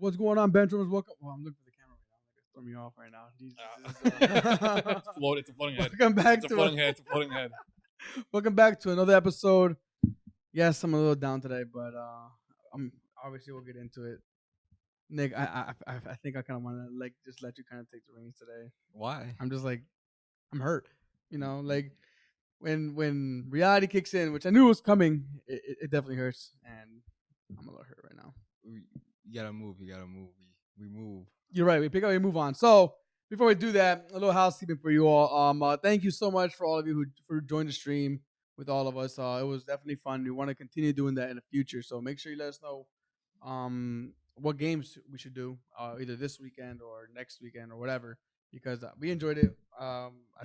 What's going on, BenchWarmers? Welcome. Well, I'm looking for the camera right now. It's throwing me off right now. It's a floating head. Welcome back It's a to floating head. It's a floating head. Welcome back to another episode. Yes, I'm a little down today, but I'm obviously we'll get into it. Nick, I think I kind of want to just let you kind of take the reins today. Why? I'm just I'm hurt. You know, when reality kicks in, which I knew was coming, it definitely hurts, and I'm a little hurt right now. You gotta move. We move. You're right. We pick up and move on. So before we do that, a little housekeeping for you all. Thank you so much for all of you who joined the stream with all of us. It was definitely fun. We want to continue doing that in the future. So make sure you let us know what games we should do either this weekend or next weekend or whatever, because we enjoyed it.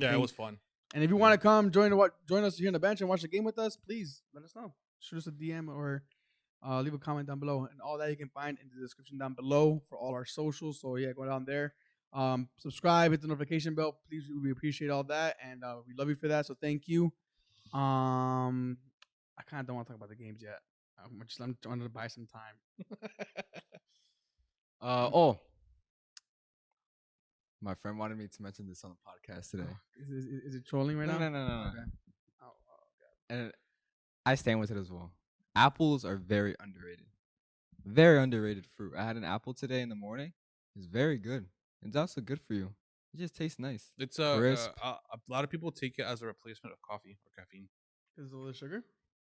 It was fun. And if you want to come join us here on the bench and watch the game with us, please let us know. Shoot us a DM or leave a comment down below, and all that you can find in the description down below for all our socials. So yeah, go down there, subscribe, hit the notification bell, please. We appreciate all that, and we love you for that. So thank you. I kind of don't want to talk about the games yet. I'm trying to buy some time. My friend wanted me to mention this on the podcast today. Is it trolling right now? No. Okay. Oh, And I stand with it as well. Apples are very underrated. Very underrated fruit. I had an apple today in the morning. It's very good. It's also good for you. It just tastes nice. It's a lot of people take it as a replacement of coffee or caffeine. Is it all the sugar?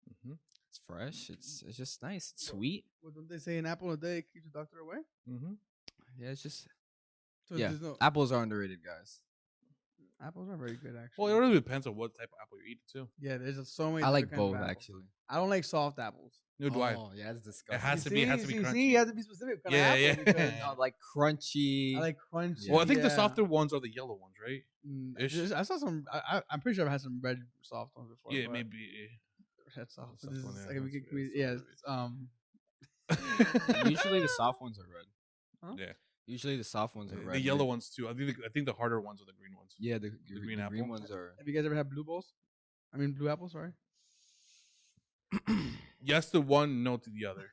Mm-hmm. It's fresh. It's just nice. It's sweet. Well, don't they say an apple a day keeps the doctor away? Mm-hmm. Yeah, it's just. So Yeah, there's no apples are underrated, guys. apples are very good actually. Well, it really depends on what type of apple you eat too. Yeah, there's just so many. I like different kinds of both apples. actually. I don't like soft apples. Neither do I. Oh, yeah, it's disgusting. It has to be crunchy. See, it has to be specific. Kind Yeah, of yeah. apple because Like crunchy. I like crunchy. Well, I think the yeah. softer ones are the yellow ones, right? I saw some. I'm pretty sure I've had some red soft ones before. Yeah, but maybe. red soft. Soft This one, is, yeah, like, that's Usually the soft ones are red. Huh? Yeah. Usually the soft ones are red. The yellow ones too. I think the harder ones are the green ones. Yeah, the green apple. green ones are. Have you guys ever had blue apples? Sorry. Yes to one, no to the other.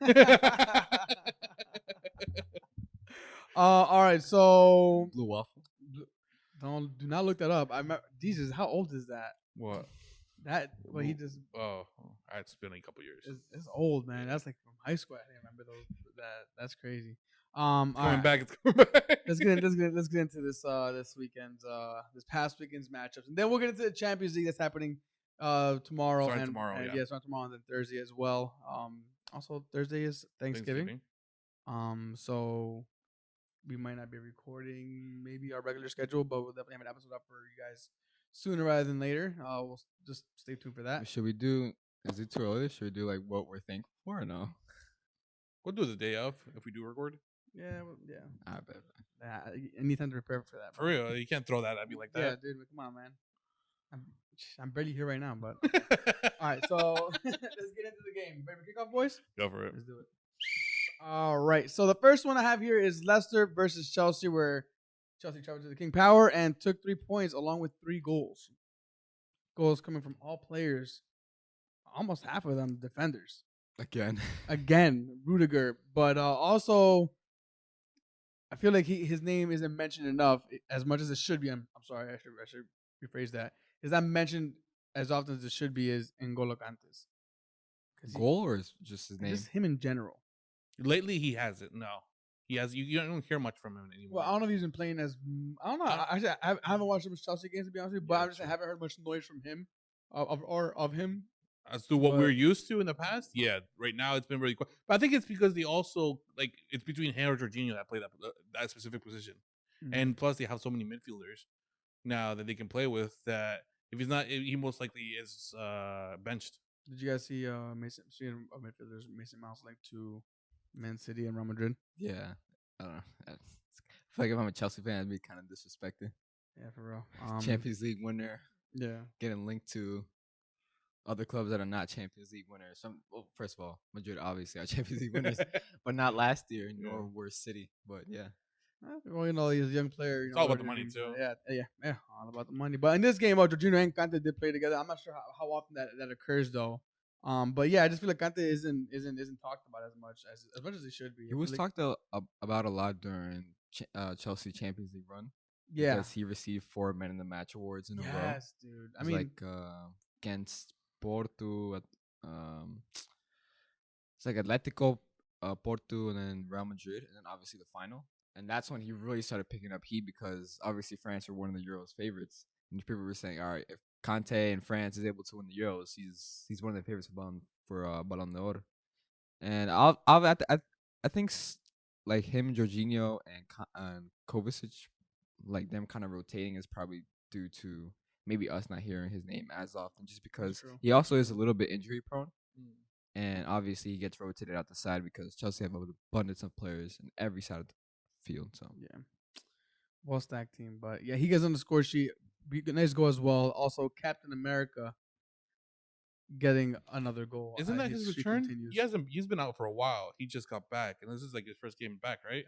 All right. So Blue waffle. do not look that up. I remember. Jesus, how old is that? What? That well, he just Oh, it's been a couple years. it's old, man. That's like from high school. I didn't remember those. That's crazy. It's all right. back. It's coming back. Let's get into this weekend's this past weekend's matchups, and then we'll get into the Champions League that's happening tomorrow. Starting and tomorrow, yeah. Starting tomorrow and then Thursday as well. Also Thursday is Thanksgiving. So we might not be recording maybe our regular schedule, but we'll definitely have an episode up for you guys sooner rather than later. We'll just stay tuned for that. Should we do? Is it too early? Should we do like what we're thankful for or no? We'll do it the day of if we do record. Yeah. I bet. Anytime to prepare for that. For real, you can't throw that at me like Yeah, that. dude, come on, man. I'm barely here right now, but all right. So let's get into the game. Ready for kickoff, boys? Go for it. Let's do it. All right. So the first one I have here is Leicester versus Chelsea, where Chelsea traveled to the King Power and took 3 points along with 3 goals. Goals coming from all players, almost half of them defenders. Again, Rudiger, but also I feel like his name isn't mentioned enough as much as it should be. I'm sorry, I should rephrase that. Is that mentioned as often as it should be is N'Golo Kante's Goal or is just his name? Just him in general. Lately, he hasn't. No, he has. You don't hear much from him anymore. Well, I don't know if he's been playing as. I don't know. I haven't watched much Chelsea games to be honest with you, but I haven't heard much noise from him, of him. As to what we're used to in the past, yeah. Right now, it's been really quiet. But I think it's because they also it's between him or Jorginho that play that specific position, and plus they have so many midfielders now that they can play with. That if he's not, he most likely is benched. Did you guys see speaking of midfielders, Mason Mount linked to Man City and Real Madrid? Yeah, I don't know. I feel like if I'm a Chelsea fan, I'd be kind of disrespected. Yeah, for real. Champions League winner. Yeah, getting linked to other clubs that are not Champions League winners. First of all, Madrid obviously are Champions League winners, but not last year, nor were City. But yeah. Well, he's a young player. It's all about the money too. Yeah, all about the money. But in this game, Jorginho and Kante did play together. I'm not sure how often that occurs though. But yeah, I just feel like Kante isn't talked about as much as he should be. He was talked about a lot during Chelsea Champions League run Yeah. because he received 4 Men in the Match awards in a row. Yes, dude. I It was mean, like against Porto, it's like Atletico, Porto, and then Real Madrid, and then obviously the final. And that's when he really started picking up heat because obviously France were one of the Euros favorites, and people were saying, all right, if Conte and France is able to win the Euros, he's one of the favorites for Ballon d'Or. And I think like him, Jorginho, and Kovacic, like them kind of rotating is probably due to maybe us not hearing his name as often, just because he also is a little bit injury prone. And obviously he gets rotated out the side because Chelsea have an abundance of players in every side of the field. So yeah, well stacked team. But yeah, he gets on the score sheet. Nice goal as well. Also, Captain America getting another goal. Isn't that his return? Continues. He's been out for a while. He just got back, and this is like his first game back, right?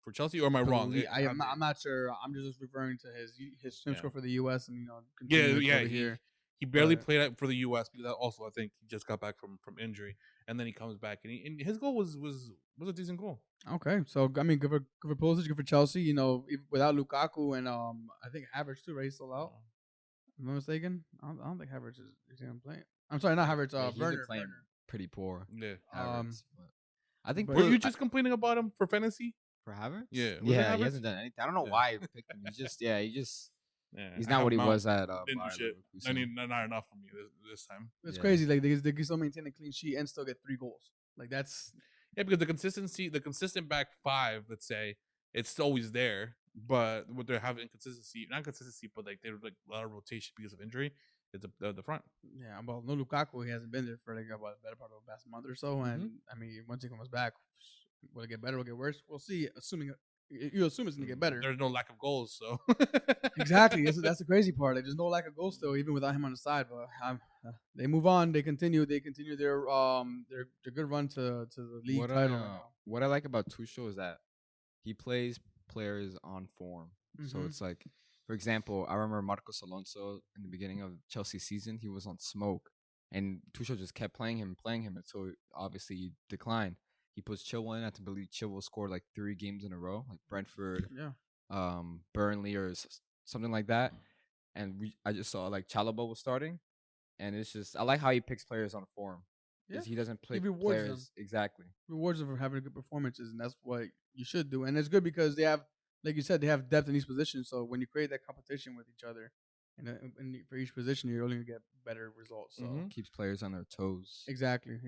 For Chelsea, or am I wrong? I'm not sure. I'm just referring to his swim score for the U.S. and He barely played out for the U.S. because also I think he just got back from injury, and then he comes back and his goal was a decent goal. Okay, so I mean, good for Pulisic, good for Chelsea. Without Lukaku and I think Havertz too, right? He's still out. Am I mistaken? I don't think Havertz is even playing. I'm sorry, not Havertz. Werner. Pretty poor. Yeah. Havertz, I think. Were you just complaining about him for fantasy? For Havertz? Yeah. He hasn't done anything. I don't know why he picked him. He's not what he was at. Not enough for me this time. It's crazy. Like they can still maintain a clean sheet and still get 3 goals. Like that's because the consistent back 5, let's say, it's always there. But what they're having not consistency, but like they're like a lot of rotation because of injury. It's the front. Yeah, well, no Lukaku. He hasn't been there for like a better part of the past month or so. And I mean, once he comes back, will it get better? Will it get worse? We'll see. Assuming you assume it's gonna get better. There's no lack of goals, so exactly. That's the crazy part. Like, there's no lack of goals still, even without him on the side. But they move on. They continue their good run to the league title. What I like about Tuchel is that he plays players on form. So it's like, for example, I remember Marcos Alonso in the beginning of Chelsea season. He was on smoke, and Tuchel just kept playing him until obviously he declined. He puts Chilwell in. I believe Chilwell scored like 3 games in a row, like Brentford, Burnley, or something like that. And I just saw like Chalobah was starting, and it's just I like how he picks players on form. Because he doesn't play players them. Exactly. Rewards them for having good performances, and that's what you should do. And it's good because they have, like you said, they have depth in each position. So when you create that competition with each other, and for each position, you're only gonna get better results. So keeps players on their toes. Exactly.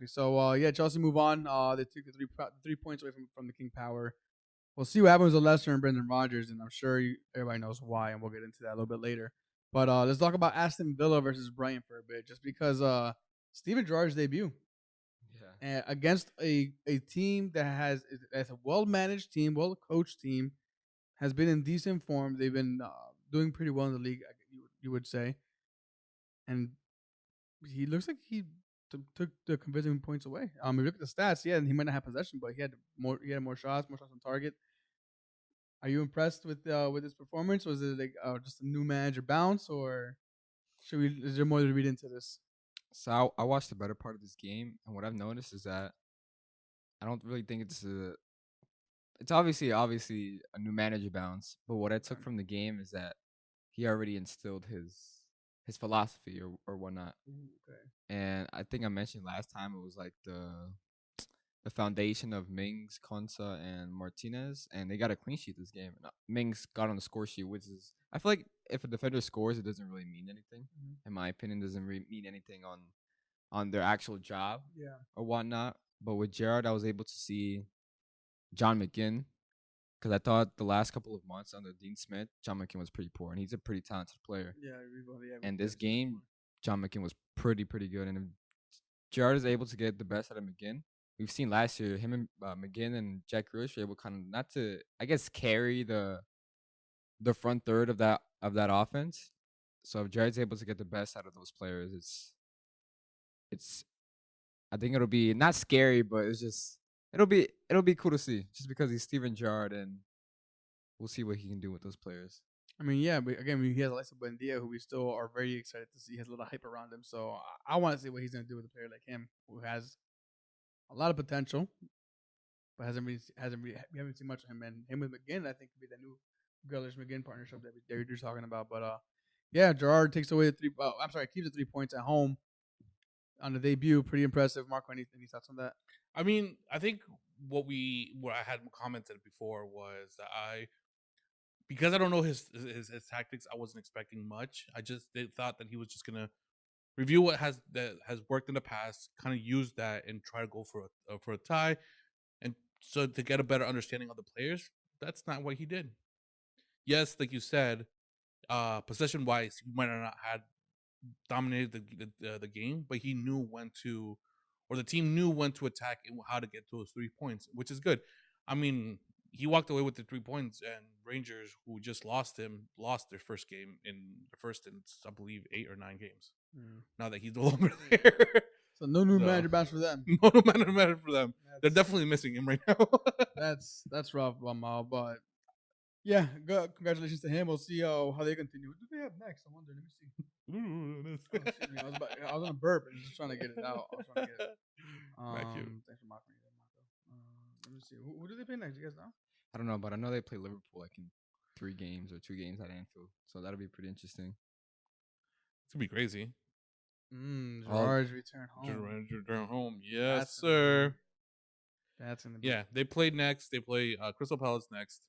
So Chelsea move on. They took the 3 points away from the King Power. We'll see what happens with Leicester and Brendan Rodgers, and I'm sure everybody knows why, and we'll get into that a little bit later. But let's talk about Aston Villa versus Brighton for a bit, just because Steven Gerrard's debut. And against a team that's a well-managed team, well-coached team, has been in decent form. They've been doing pretty well in the league, you would say. And he looks like he took the convincing points away. If you look at the stats, and he might not have possession, but he had more shots on target. Are you impressed with his performance? Was it like just a new manager bounce, or is there more to read into this? So I watched the better part of this game, and what I've noticed is that I don't really think it's obviously a new manager bounce. But what I took from the game is that he already instilled his philosophy or whatnot. Okay. And I think I mentioned last time it was like the foundation of Mings, Konsa, and Martinez, and they got a clean sheet this game. Mings got on the score sheet, which is I feel like if a defender scores, it doesn't really mean anything. In my opinion, it doesn't really mean anything on their actual job or whatnot. But with Gerrard, I was able to see John McGinn, because I thought the last couple of months under Dean Smith, John McGinn was pretty poor, and he's a pretty talented player. And this game, John McGinn was pretty good. And if Gerrard is able to get the best out of McGinn, we've seen last year him and McGinn and Jack Grealish were able kind of not to, I guess, carry the front third of that offense. So if Gerrard's able to get the best out of those players, it's I think it'll be not scary, but it's just it'll be cool to see, just because he's Steven Gerrard, and we'll see what he can do with those players. I mean, yeah, but again, he has Alexa Buendia, who we still are very excited to see. He has a little hype around him, so I want to see what he's going to do with a player like him, who has a lot of potential, but we haven't seen much of him. And him with McGinn, I think, could be the new Grealish McGinn partnership that you're talking about. But yeah, Gerard takes away the 3. I'm sorry, keeps the 3 points at home on the debut. Pretty impressive. Marco, any thoughts on that? I mean, I think what I had commented before was that because I don't know his tactics, I wasn't expecting much. I just thought that he was just gonna review what has worked in the past, kind of use that and try to go for a tie, and so to get a better understanding of the players. That's not what he did. Yes, like you said, possession wise, he might have not had dominated the game, but he knew when to, or the team knew when to attack and how to get those 3 points, which is good. I mean, he walked away with the 3 points, and Rangers, who just lost their first game in the first in, I believe, 8 or 9 games. Now that he's no longer there. So no new manager bounce for them. No manager for them. They're definitely missing him right now. that's rough, but yeah, good. Congratulations to him. We'll see how they continue. What do they have next? I wonder. Let me see. Excuse me. I was on a burp and just trying to get it out. I was trying to get it. Thanks for mocking me, Marco. Let me see. Who do they play next? You guys know? I don't know, but I know they play Liverpool like in 3 games or 2 games at Anfield, so that'll be pretty interesting. It's gonna be crazy. Gerard's return home. Return home. Yes, sir. That's gonna be. Yeah, they played next. They play Crystal Palace next.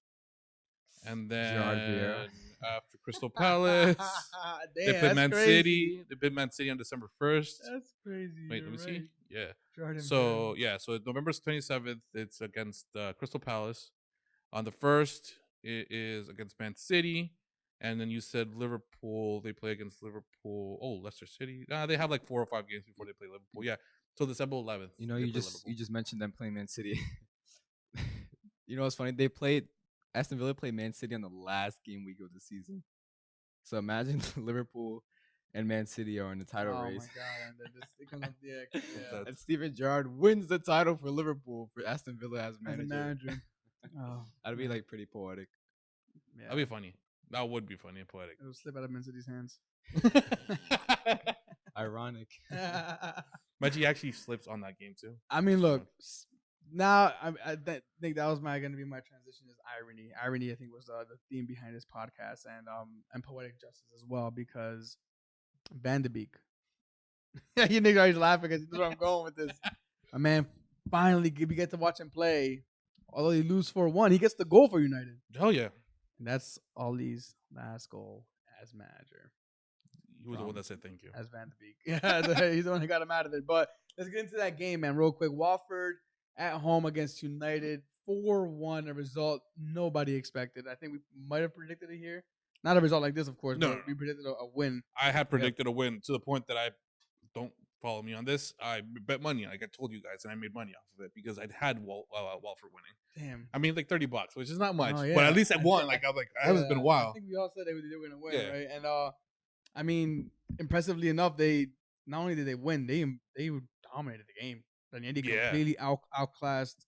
And then after Crystal Palace, they played Man City. They played Man City on December 1st. That's crazy. Wait, let me see. Yeah. Jordan so November 27th, it's against Crystal Palace. On the 1st, it is against Man City. And then you said Liverpool. They play against Liverpool. Oh, Leicester City. They have like 4 or 5 games before they play Liverpool. Yeah. So December 11th. You know, you just mentioned them playing Man City. You know what's funny? Aston Villa played Man City on the last game week of the season. So imagine Liverpool and Man City are in the title race. Oh my God! Yeah. And Steven Gerrard wins the title for Liverpool for Aston Villa as manager. That'd be like pretty poetic. Yeah. That'd be funny. That would be funny and poetic. It would slip out of Man City's hands. Ironic. But he actually slips on that game too. I mean, look. Now, I think that was going to be my transition is irony. Irony, I think, was the theme behind this podcast, and poetic justice as well, because Van de Beek. You niggas always laughing because you know where I'm going with this. My man, finally, we get to watch him play. Although he lose 4-1, he gets the goal for United. Oh, yeah. And that's Ole's last goal as manager. He was the one that said thank you. As Van de Beek. Yeah, he's the one who got him out of it. But let's get into that game, man, real quick. Watford at home against United, 4-1, a result nobody expected. I think we might have predicted it here. Not a result like this, of course, but we predicted a win. I had predicted a win to the point that I don't follow me on this. I bet money, like I told you guys, and I made money off of it because I'd had Watford winning. Damn. I mean, like $30, which is not much, but at least I won. Like I was like, it has been a while. I think we all said they were going to win, right? And I mean, impressively enough, they not only did they win, they dominated the game. Ranieri completely outclassed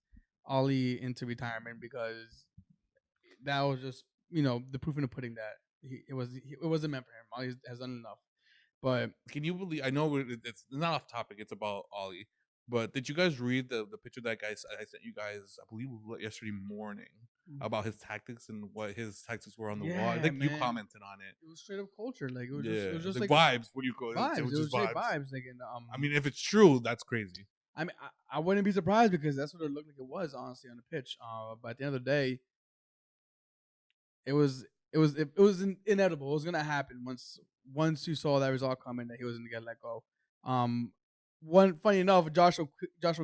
Ole into retirement because that was just, the proof in the pudding that it wasn't meant for him. Ole has done enough. But can you believe? I know it's not off topic. It's about Ole. But did you guys read the picture that I sent you guys? I believe yesterday morning about his tactics and what his tactics were on the wall. I think you commented on it. It was straight up culture. Like it was just like vibes. What do you call it? Vibes. It was just vibes. Like I mean, if it's true, that's crazy. I mean, I wouldn't be surprised because that's what it looked like it was, honestly, on the pitch. But at the end of the day, it was inevitable. It was gonna happen once you saw that result coming that he was gonna get let go. Funny enough, Joshua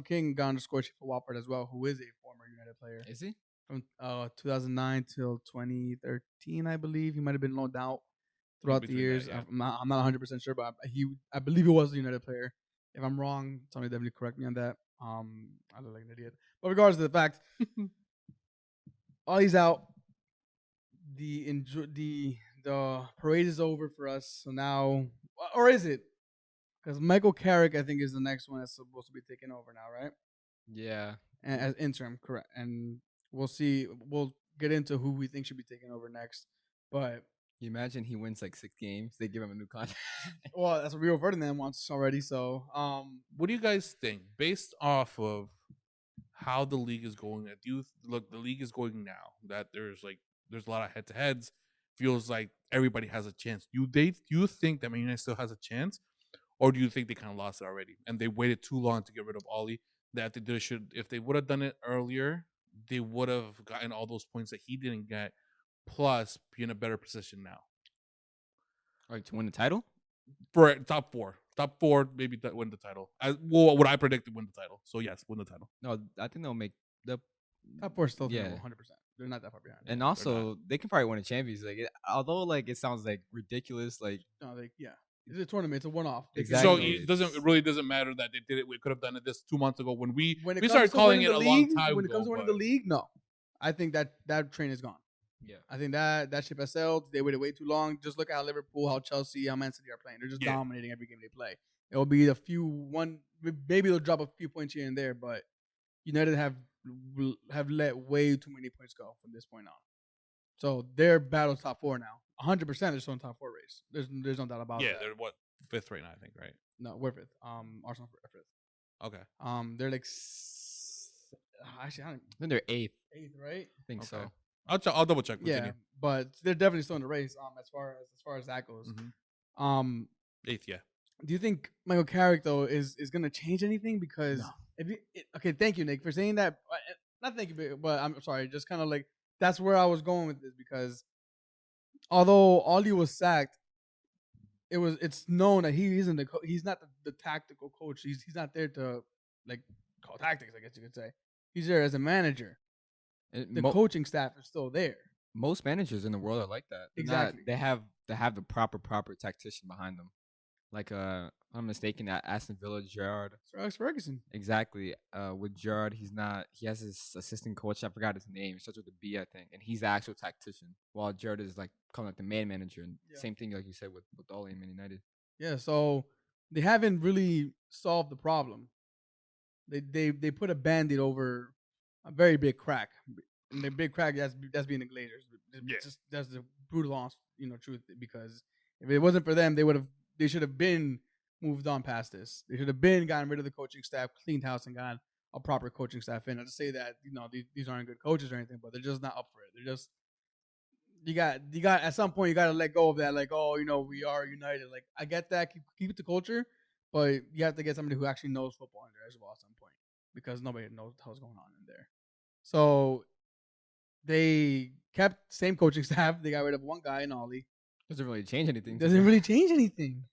King got on the score sheet for Watford as well, who is a former United player. Is he? From 2009 till 2013, I believe. He might have been loaned out throughout the years. That, yeah. I'm not 100% sure, but I believe he was a United player. If I'm wrong, somebody definitely correct me on that. I look like an idiot. But regardless of the fact, Ollie's out. The parade is over for us. So now, or is it? Because Michael Carrick, I think, is the next one that's supposed to be taking over now, right? Yeah. And as interim, correct. And we'll see. We'll get into who we think should be taking over next. But You imagine he wins like 6 games, they give him a new contract. Well, that's what Rio Ferdinand wants already. So, What do you guys think, based off of how the league is going? Do you look, the league is going now that there's a lot of head to heads. Feels like everybody has a chance. Do you think that Man United still has a chance, or do you think they kind of lost it already and they waited too long to get rid of Ole? That they should, if they would have done it earlier, they would have gotten all those points that he didn't get, plus be in a better position now Like to win the title? for top four, maybe that win the title. What I predicted win the title. So yes, win the title. No, I think they'll make the top 4 is still Yeah. 100%. They're not that far behind. and also they can probably win a Champions League. Although like it sounds like ridiculous, like No, it's a tournament. It's a one-off. Exactly. So it really doesn't matter that they did it. We could have done it this 2 months ago when we When started calling it a long time when ago. it comes to winning the league, no, I think that train is gone. yeah. I think that ship has sailed. They waited way too long. Just look at how Liverpool, how Chelsea, how Man City are playing. They're just dominating every game they play. It will be maybe they'll drop a few points here and there, but United have let way too many points go from this point on. So they're battle top 4 now. 100% they're still in top 4 race. There's no doubt about that. Yeah, they're what, 5th right now, I think, right? No, we're 5th. Arsenal for 5th. Okay. They're like actually I I think they're 8th. 8th, right? I think so. I'll double check. Yeah, but they're definitely still in the race. As far as that goes. Mm-hmm. 8th, yeah. Do you think Michael Carrick though is going to change anything? Because No. Okay, thank you, Nick, for saying that. Not thank you, but I'm sorry. Just kind of like that's where I was going with this because although Ole was sacked, it's known that he isn't he's not the tactical coach. He's not there to like call tactics, I guess you could say. He's there as a manager. The coaching staff is still there. Most managers in the world are like that. Exactly. They have the proper tactician behind them. Like if I'm mistaken, at Aston Villa, Gerrard. Sir Alex Ferguson. Exactly. With Gerrard, he has his assistant coach. I forgot his name. It starts with a B, I think. And he's the actual tactician. While Gerrard is like kind of like the main manager. And same thing like you said with Ole and Man United. Yeah, so they haven't really solved the problem. They put a Band-Aid over a very big crack. And the big crack that's being the Glazers. Just that's the brutal honest, truth. Because if it wasn't for them, they should have been moved on past this. They should have been gotten rid of the coaching staff, cleaned house, and gotten a proper coaching staff in. Not to say that these aren't good coaches or anything, but they're just not up for it. They're just you got at some point you got to let go of that. Like, we are United. Like, I get that. Keep it the culture, but you have to get somebody who actually knows football in there as well at some point because nobody knows what the hell's going on in there. So they kept same coaching staff. They got rid of one guy in Ole. Doesn't really change anything.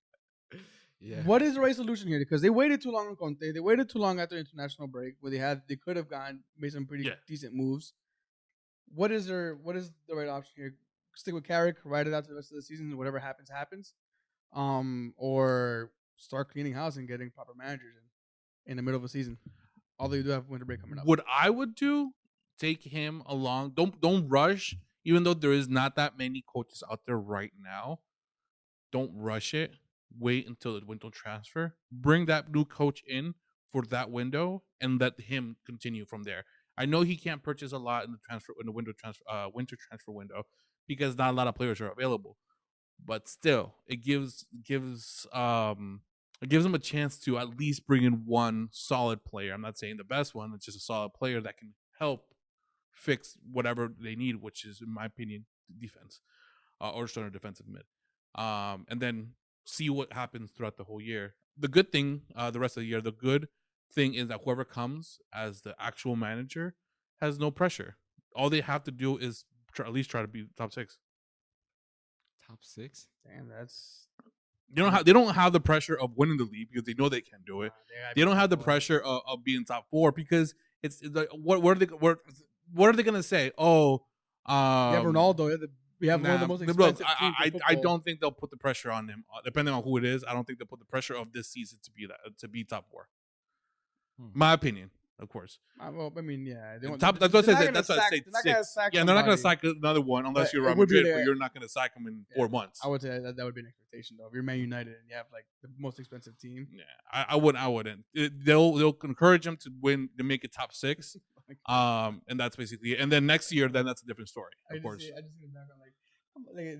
Yeah. What is the right solution here? Because they waited too long on Conte. They waited too long after international break where they could have made some pretty decent moves. What is the right option here? Stick with Carrick, ride it out to the rest of the season, and whatever happens, happens. Or start cleaning house and getting proper managers in the middle of a season. Although you do have winter break coming up. What I would do, take him along. Don't rush. Even though there is not that many coaches out there right now, don't rush it. Wait until the window transfer. Bring that new coach in for that window and let him continue from there. I know he can't purchase a lot in the winter transfer window because not a lot of players are available. But still, it gives him a chance to at least bring in one solid player. I'm not saying the best one. It's just a solid player that can help fix whatever they need, which is, in my opinion, defense or starting defensive mid. And then see what happens throughout the whole year. The good thing, the rest of the year, the good thing is that whoever comes as the actual manager has no pressure. All they have to do is at least try to be top 6. Top 6? Damn, that's... They don't have the pressure of winning the league because they know they can't do it. They don't have the pressure of being top 4 because it's like, what are they gonna say? Oh, you have Ronaldo. We have one of the most expensive teams in I don't think they'll put the pressure on him. Depending on who it is, I don't think they'll put the pressure of this season to be top 4. My opinion, of course. Well, I mean, yeah. That's what I said. That's what I say. 6. Yeah, they're not going to sack another one unless you're Real Madrid, but you're not going to sack them in 4 months. I would say that would be an expectation, though. If you're Man United and you have like the most expensive team. Yeah, I wouldn't. They'll encourage them to win, to make it top 6. And that's basically it. And then next year, then that's a different story, of course. I just see the background like They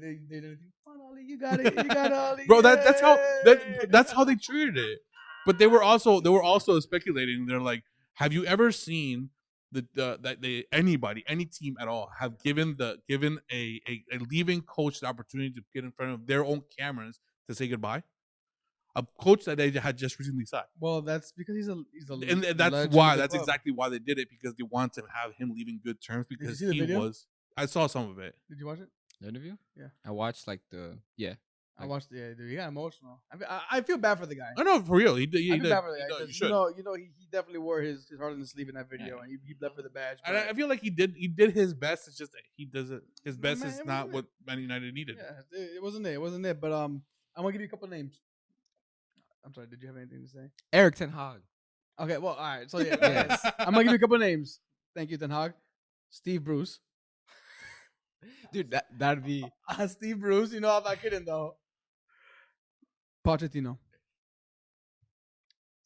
come on, Ollie, you got it, Ollie. Bro, that's how Yay! that's how they treated it. But they were also speculating. They're like, have you ever seen any team at all have given a leaving coach the opportunity to get in front of their own cameras to say goodbye? A coach that they had just recently signed. Well, that's because he's a And that's legend why of the that's club. exactly why they did it, because they want to have him leaving good terms, because see the he video? was. I saw some of it. Did you watch it? The interview? Yeah. I watched I watched it. Yeah, dude, he got emotional. I feel bad for the guy. I know, for real. He did. I feel bad for the guy. You 'Cause should. he definitely wore his heart on his sleeve in that video, and he bled for the badge. And I feel like he did his best. It's just that he doesn't. His best is not what Man United needed. Yeah, it wasn't it. But I'm gonna give you a couple names. I'm sorry. Did you have anything to say? Eric Ten Hag. Okay. Well, all right. So yeah, Yes. I'm gonna give you a couple names. Thank you, Ten Hag. Steve Bruce. Dude, that'd be Steve Bruce. You know, I'm not kidding though. Pochettino.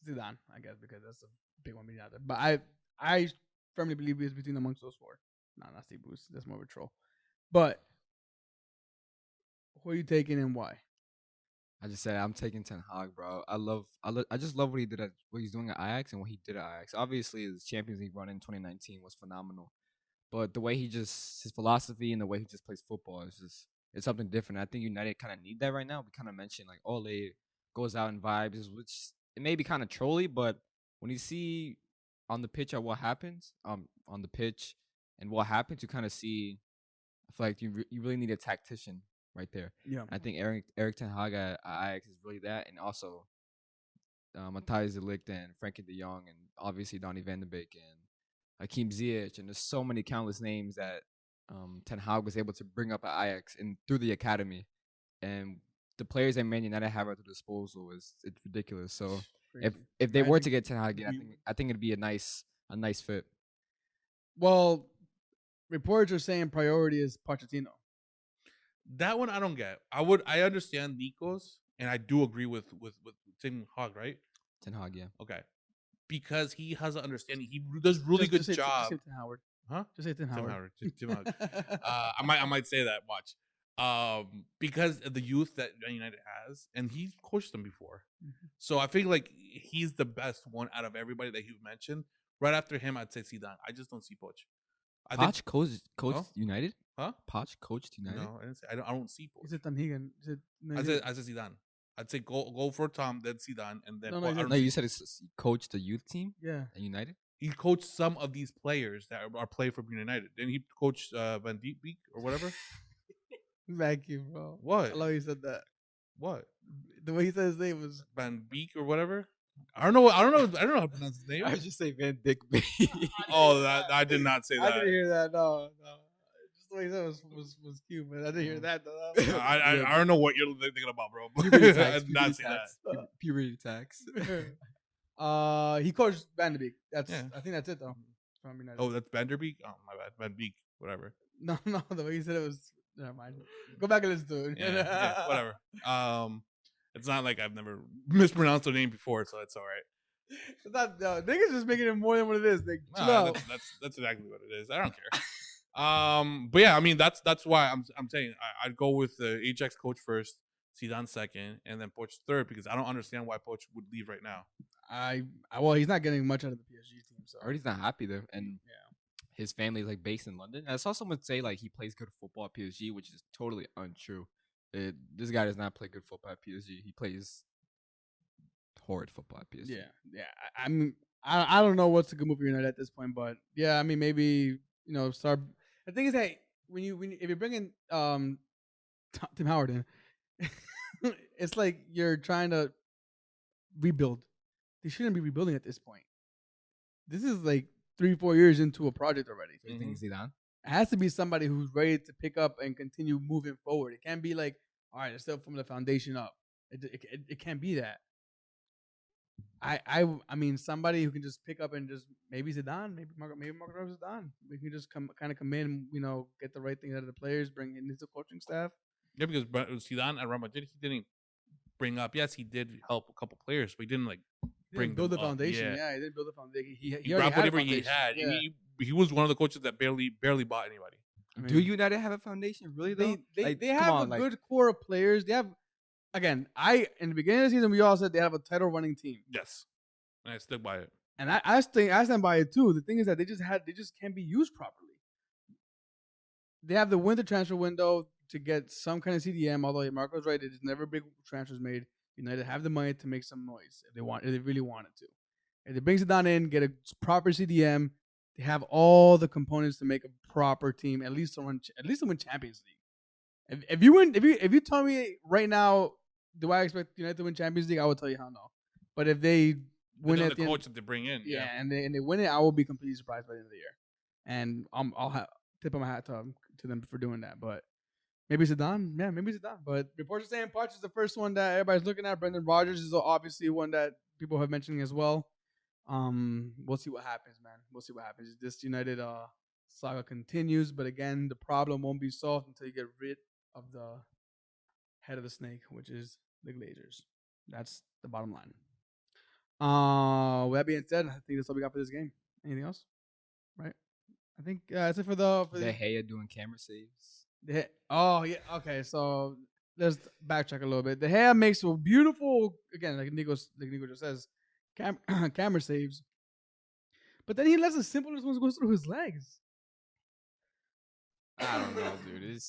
Zidane, I guess, because that's a big one being out there. But I firmly believe it's between amongst those four. No, not Steve Bruce. That's more of a troll. But who are you taking and why? I just said I'm taking Ten Hag, bro. I just love what he did what he's doing at Ajax and what he did at Ajax. Obviously, his Champions League run in 2019 was phenomenal, but the way his philosophy and the way he just plays football it's something different. I think United kind of need that right now. We kind of mentioned like Ole goes out and vibes, which it may be kind of trolly, but when you see on the pitch what happens, on the pitch and what happens, you kind of see. I feel like you really need a tactician right there. Yeah, I think Eric Ten Hag at Ajax is really that, and also Matthijs de Ligt and Frankie de Jong, and obviously Donny van de Beek and Hakim Ziyech, and there's so many countless names that Ten Hag was able to bring up at Ajax and through the academy, and the players that Man United have at their disposal it's ridiculous. So if they were to get Ten Hag, I think it'd be a nice fit. Well, reports are saying priority is Pochettino. That one I don't get. I understand Nico's, and I do agree with Ten Hag, right? Ten Hag, yeah. Okay, because he has an understanding. He does really good job. Just say Tim Howard. Huh? Just say Tim Howard. Tim Howard. I might say that. Watch. Because of the youth that Man United has, and he's coached them before. Mm-hmm. So I think like he's the best one out of everybody that you mentioned. Right after him, I'd say Zidane. I just don't see Poch. Poch coached United? Huh? Poch coached United? No, I didn't say. I don't see Poch. Is it Tanhigan? I said Zidane. I'd say go for Tom, then Zidane, and then. No, you said he coached the youth team. Yeah. At United. He coached some of these players that are playing for United. Then he coached Van Beek or whatever. Thank you, bro. What? I love you said that. What? The way he said his name was Van Beek or whatever. I don't know how to pronounce his name. I just say Van Dick. Oh, I did not say that. I didn't hear that. No. Just the way he said it was cute, man. I didn't hear that though. I don't know what you're thinking about, bro. I did not say that. Puberty tax. He coached Van de Beek. I think that's it though. Oh, that's Van der Beek. Oh, my bad. Van Beek, whatever. No. The way he said it was. Never mind. Go back and listen to it. Yeah, whatever. It's not like I've never mispronounced their name before, so it's all right. It's not. Niggas just making it more than what it is. That's exactly what it is. I don't care. But yeah, I mean that's why I'm saying I'd go with the Ajax coach first, Zidane second, and then Poch third, because I don't understand why Poch would leave right now. Well, he's not getting much out of the PSG team, so or he's not happy there, and his family is like based in London. And I saw someone say like he plays good football at PSG, which is totally untrue. This guy does not play good football at PSG. He plays horrid football at PSG. Yeah. I mean, I don't know what's a good move for United at this point, but yeah, I mean maybe start. The thing is that if you're bringing Tim Howard in, it's like you're trying to rebuild. They shouldn't be rebuilding at this point. This is like 3-4 years into a project already. So you think Zidane? It has to be somebody who's ready to pick up and continue moving forward. It can't be like, all right, it's still from the foundation up. It can't be that. I mean, somebody who can just pick up and just maybe Zidane, maybe Marco Zidane. We can just come in, get the right things out of the players, bring in his coaching staff. Yeah, because Zidane at Real Madrid, he didn't bring up. Yes, he did help a couple players, but he didn't build the foundation. Yeah, he didn't build the foundation. He grabbed whatever he had. had. Yeah. He was one of the coaches that barely bought anybody. I mean, Do United have a foundation? Really though? They have a good core of players. They have again. In the beginning of the season we all said they have a title running team. Yes, and I stick by it. And I stand by it too. The thing is that they just can't be used properly. They have the winter transfer window to get some kind of CDM. Although Marco's right, there's never big transfers made. United have the money to make some noise if they really wanted to. If they bring Zidane in, get a proper CDM, they have all the components to make a proper team. At least to win Champions League. If you tell me right now, do I expect United to win Champions League? I would tell you hell no. But if they win the at the coach end, that they bring in, and they win it, I will be completely surprised by the end of the year. And I'll tip my hat to them for doing that. But maybe Zidane, yeah, maybe Zidane. But reports are saying Poch is the first one that everybody's looking at. Brendan Rodgers is obviously one that people have mentioned as well. We'll see what happens, man. We'll see what happens. This United saga continues, but again, the problem won't be solved until you get rid of the head of the snake, which is the Glazers. That's the bottom line. With that being said, I think that's all we got for this game. Anything else? Right? I think that's it for the De Gea doing camera saves. Oh yeah, okay. So let's backtrack a little bit. De Gea makes a beautiful, again, like Nico just says, camera saves. But then he lets the simplest ones go through his legs. I don't know, dude.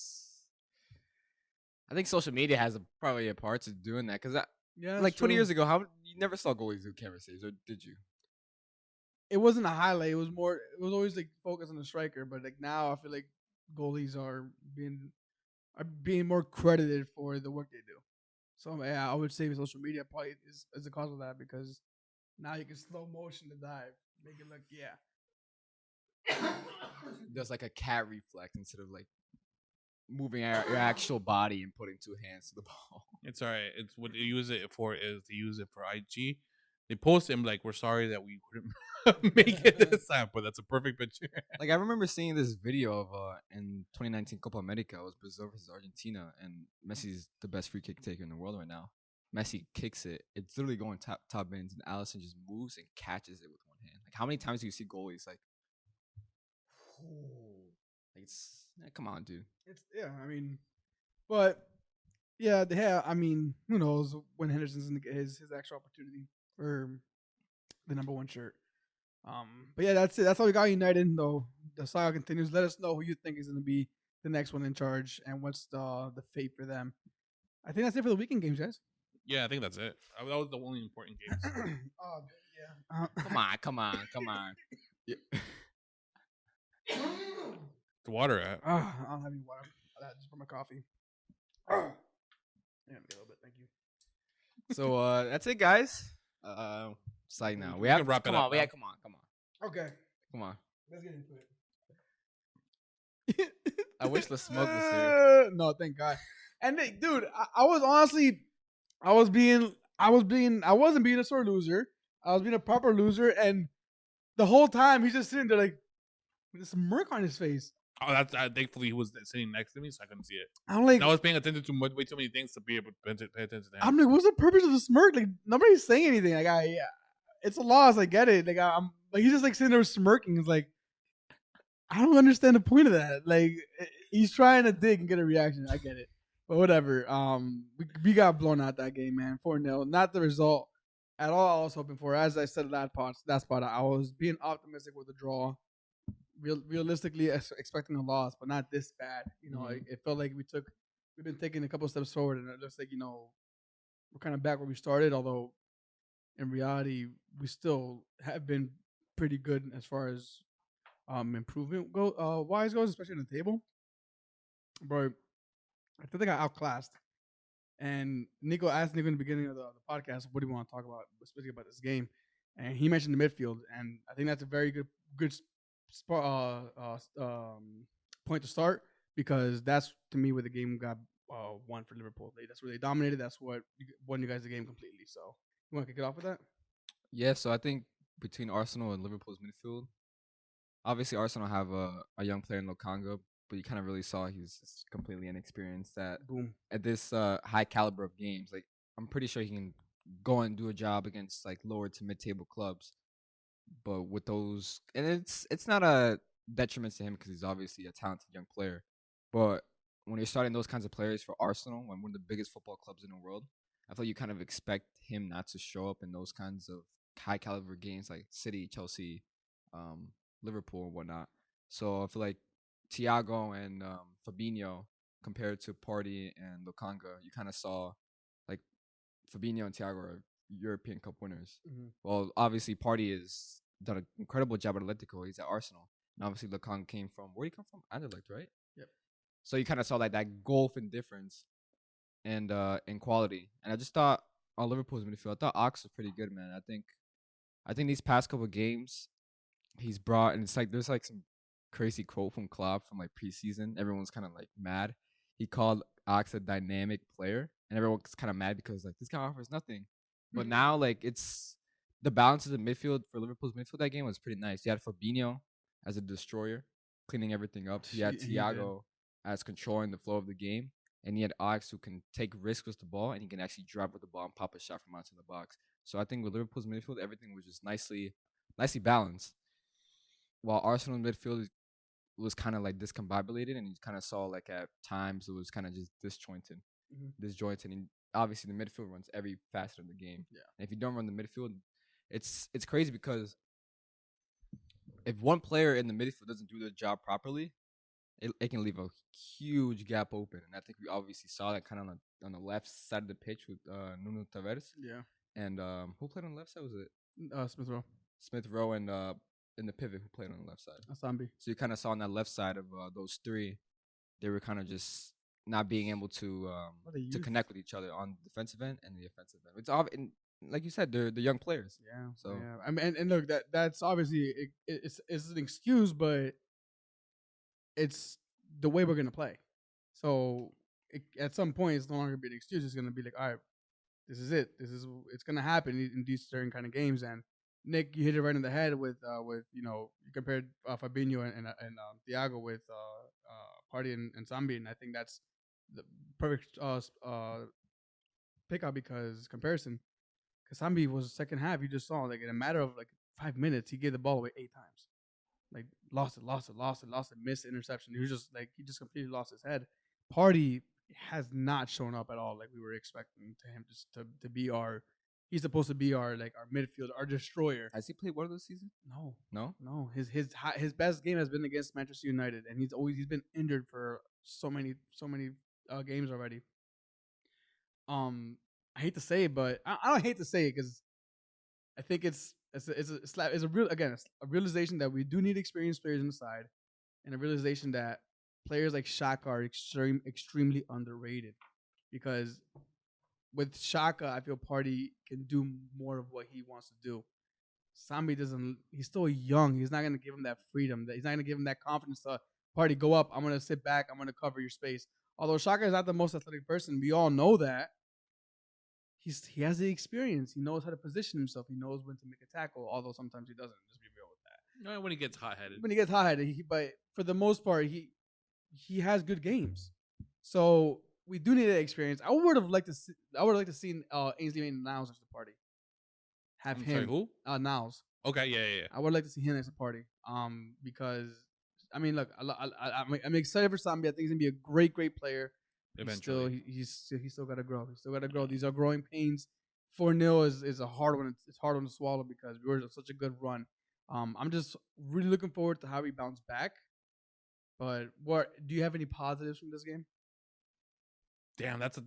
I think social media has probably a part to doing that because like 20 years ago, you never saw goalies do camera saves, or did you? It wasn't a highlight. It was always like focused on the striker. But like now, I feel like goalies are being more credited for the work they do. So yeah, I would say social media probably is the cause of that, because now you can slow motion the dive, make it look Does like a cat reflex instead of like moving your actual body and putting two hands to the ball. It's all right. It's what they use it for is they use it for IG. They post him like, we're sorry that we couldn't make it this time, but that's a perfect picture. Like I remember seeing this video of in 2019 Copa America, it was Brazil versus Argentina, and Messi's the best free kick taker in the world right now. Messi kicks it. It's literally going top bins, and Alisson just moves and catches it with one hand. Like how many times do you see goalies like it's come on, dude. I mean, but yeah, I mean, who knows when Henderson's going to get his actual opportunity for the number one shirt. But yeah, that's it. That's all we got United, though. The saga continues. Let us know who you think is going to be the next one in charge and what's the fate for them. I think that's it for the weekend games, guys. Yeah, I think that's it. That was the only important games. Oh, yeah. Come on. Yeah. The water at. I don't have any water. I just for my coffee. Yeah, a little bit. Thank you. So that's it, guys. It's like now we have can wrap it come up on. now. Yeah, come on. Okay. Come on. Let's get into it. I wish the smoke was here. No, thank God. And dude, I was honestly, I wasn't being a sore loser. I was being a proper loser, and the whole time he's just sitting there like with a smirk on his face. Oh, that's thankfully he was sitting next to me, so I couldn't see it. I'm like, And I was paying attention to way too many things to be able to pay attention to him. I'm like, what's the purpose of the smirk? Like nobody's saying anything. Like it's a loss. I get it. Like I'm like he's just like sitting there smirking. He's like, I don't understand the point of that. Like he's trying to dig and get a reaction. I get it, but whatever. We got blown out that game, man. 4-0. Not the result at all I was hoping for. As I said that spot, I was being optimistic with the draw. Realistically expecting a loss, but not this bad. You know, it felt like we've been taking a couple steps forward, and it looks like, you know, we're kind of back where we started. Although in reality, we still have been pretty good as far as improvement wise goes, especially in the table. But I think they got outclassed. And Nico asked Nico in the beginning of the podcast, what do you want to talk about, especially about this game? And he mentioned the midfield, and I think that's a very good point to start, because that's to me where the game got won for Liverpool. That's where they dominated. That's what won you guys the game completely. So you want to kick it off with that? Yeah, so I think between Arsenal and Liverpool's midfield, obviously Arsenal have a young player in Lokanga, but you kind of really saw he's just completely inexperienced at this high caliber of games. Like I'm pretty sure he can go and do a job against like lower to mid-table clubs. But with those, and it's not a detriment to him because he's obviously a talented young player. But when you're starting those kinds of players for Arsenal, one of the biggest football clubs in the world, I feel you kind of expect him not to show up in those kinds of high caliber games like City, Chelsea, Liverpool, and whatnot. So I feel like Thiago and Fabinho compared to Partey and Lukanga, you kind of saw like Fabinho and Thiago are European Cup winners. Well, obviously Partey has done an incredible job at Atletico. He's at Arsenal. And obviously Lukanga came from, where did he come from? Anderlecht, right? Yep. So you kind of saw like that gulf in difference and in quality. And I just thought on Liverpool's midfield, I thought Ox was pretty good, man. I think these past couple of games he's brought, and it's like there's like some crazy quote from Klopp from like preseason. Everyone's kind of like mad. He called Ox a dynamic player, and everyone's kind of mad because like this guy offers nothing. But now like it's the balance of the midfield for Liverpool's midfield that game was pretty nice. You had Fabinho as a destroyer, cleaning everything up. You had Thiago as controlling the flow of the game, and he had Ox who can take risks with the ball, and he can actually drive with the ball and pop a shot from outside the box. So I think with Liverpool's midfield, everything was just nicely balanced. While Arsenal midfield was kind of like discombobulated, and you kind of saw like at times it was kind of just disjointed. And obviously the midfield runs every facet of the game. Yeah. And if you don't run the midfield, it's crazy because if one player in the midfield doesn't do their job properly, it can leave a huge gap open. And I think we obviously saw that kind of on the left side of the pitch with Nuno Tavares. Yeah. And who played on the left side? Was it Smith Rowe. Smith Rowe and in the pivot who played on the left side? Asambi. So you kind of saw on that left side of those three, they were kind of just not being able to connect with each other on the defensive end and the offensive end. It's and like you said, they're young players. Yeah. So yeah. I mean, and look, that's obviously it's an excuse, but it's the way we're gonna play. So at some point, it's no longer gonna be an excuse. It's gonna be like, all right, this is it. It's gonna happen in these certain kind of games. And Nick, you hit it right in the head with you compared Fabinho and Thiago with Partey and Zambi, and I think that's the perfect pickup because comparison. Because Zambi was second half, you just saw like in a matter of like 5 minutes, he gave the ball away 8 times. Like lost it, missed interception. He just completely lost his head. Partey has not shown up at all like we were expecting to him to be our. He's supposed to be our midfield, our destroyer. Has he played one of those seasons? No. His best game has been against Manchester United, and he's been injured for so many games already. I hate to say it, but I don't hate to say it because I think it's a realization that we do need experienced players on the side, and a realization that players like Xhaka are extremely underrated because with Xhaka, I feel Partey can do more of what he wants to do. Sambi doesn't. He's still young. He's not going to give him that freedom. He's not going to give him that confidence to Partey, go up. I'm going to sit back. I'm going to cover your space. Although Xhaka is not the most athletic person, we all know that. He has the experience. He knows how to position himself. He knows when to make a tackle, although sometimes he doesn't. Just be real with that. No, when he gets hot-headed. But for the most part, he has good games. So we do need that experience. I would have liked to see Ainsley Maitland-Niles next to Partey. Have him. Sorry, who? Niles. Okay, yeah. I would like to see him next to Partey. Because I mean, look, I'm excited for Sambi. I think he's gonna be a great player. Eventually, he's still got to grow. These are growing pains. 4-0 is a hard one. It's hard one to swallow because we were such a good run. I'm just really looking forward to how we bounce back. But do you have any positives from this game? Damn, that's a.